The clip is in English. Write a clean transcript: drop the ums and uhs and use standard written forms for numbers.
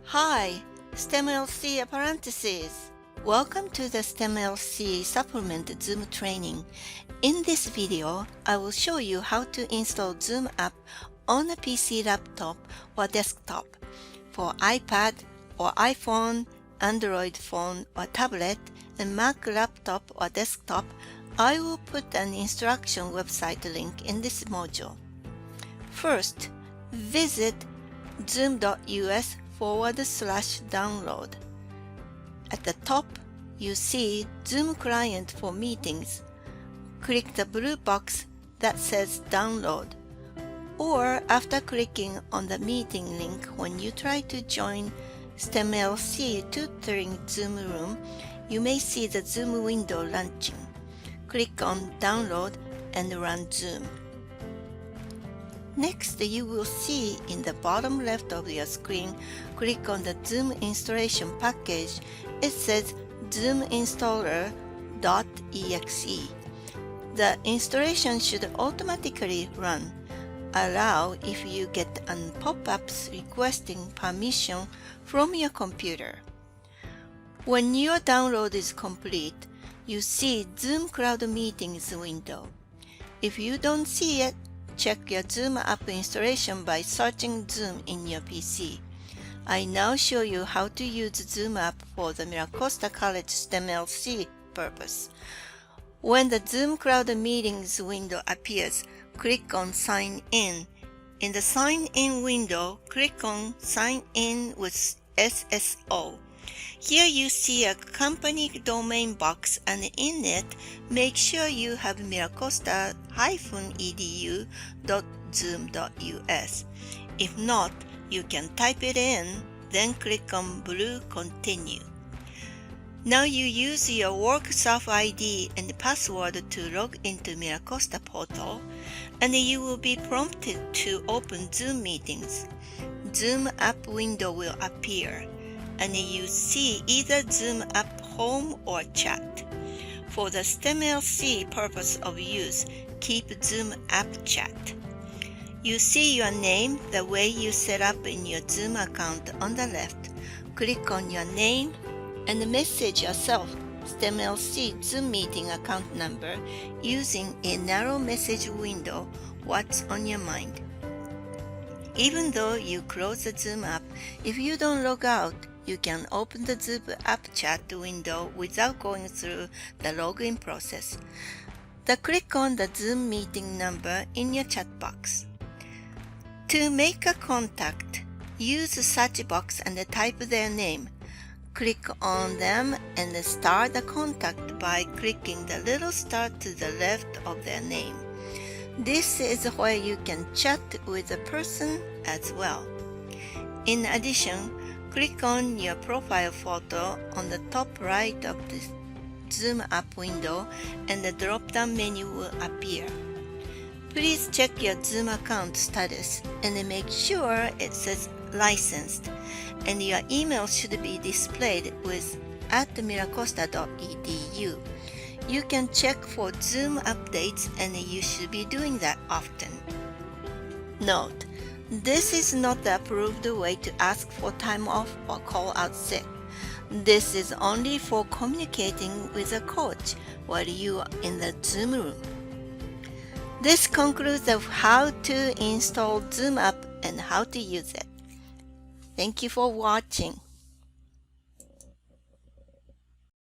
Hi, STEMLC apprentices! Welcome to the STEMLC supplement Zoom training. In this video, I will show you how to install Zoom app on a PC laptop or desktop for iPad or iPhone, Android phone or tablet, and Mac laptop or desktop. I will put an instruction website link in this module. First, visit zoom.us/download. At the top, you see Zoom Client for Meetings. Click the blue box that says Download. Or after clicking on the meeting link when you try to join STEMLC tutoring Zoom room, you may see the Zoom window launching. Click on Download and run Zoom. Next, you will see in the bottom left of your screen, click on the Zoom installation package. It says Zoom Installer.exe. The installation should automatically run. Allow if you get an pop-ups requesting permission from your computer. When your download is complete, you see Zoom Cloud Meetings window. If you don't see it, check your Zoom app installation by searching Zoom in your PC. I now show you how to use Zoom app for the Miracosta College STEMLC purpose. When the Zoom Cloud Meetings window appears, click on Sign In. In the Sign In window, click on Sign In with SSO. Here you see a company domain box, and in it, make sure you have miracosta-edu.zoom.us. If not, you can type it in, then click on blue Continue. Now you use your work self ID and password to log into Miracosta portal, and you will be prompted to open Zoom meetings. Zoom app window will appear, and you see either Zoom app home or chat. For the STEMLC purpose of use, keep Zoom app chat. You see your name the way you set up in your Zoom account on the left. Click on your name and message yourself STEMLC Zoom meeting account number using a narrow message window. What's on your mind? Even though you close the Zoom app, if you don't log out, you can open the Zoom app chat window without going through the login process. Click on the Zoom meeting number in your chat box. To make a contact, use the search box and type their name. Click on them and start the contact by clicking the little star to the left of their name. This is where you can chat with the person as well. In addition, click on your profile photo on the top right of the Zoom app window and the drop-down menu will appear. Please check your Zoom account status and make sure it says licensed, and your email should be displayed with @miracosta.edu. You can check for Zoom updates, and you should be doing that often. Note: this is not the approved way to ask for time off or call out sick. This is only for communicating with a coach while you are in the Zoom room. This concludes of how to install Zoom app and how to use it. Thank you for watching.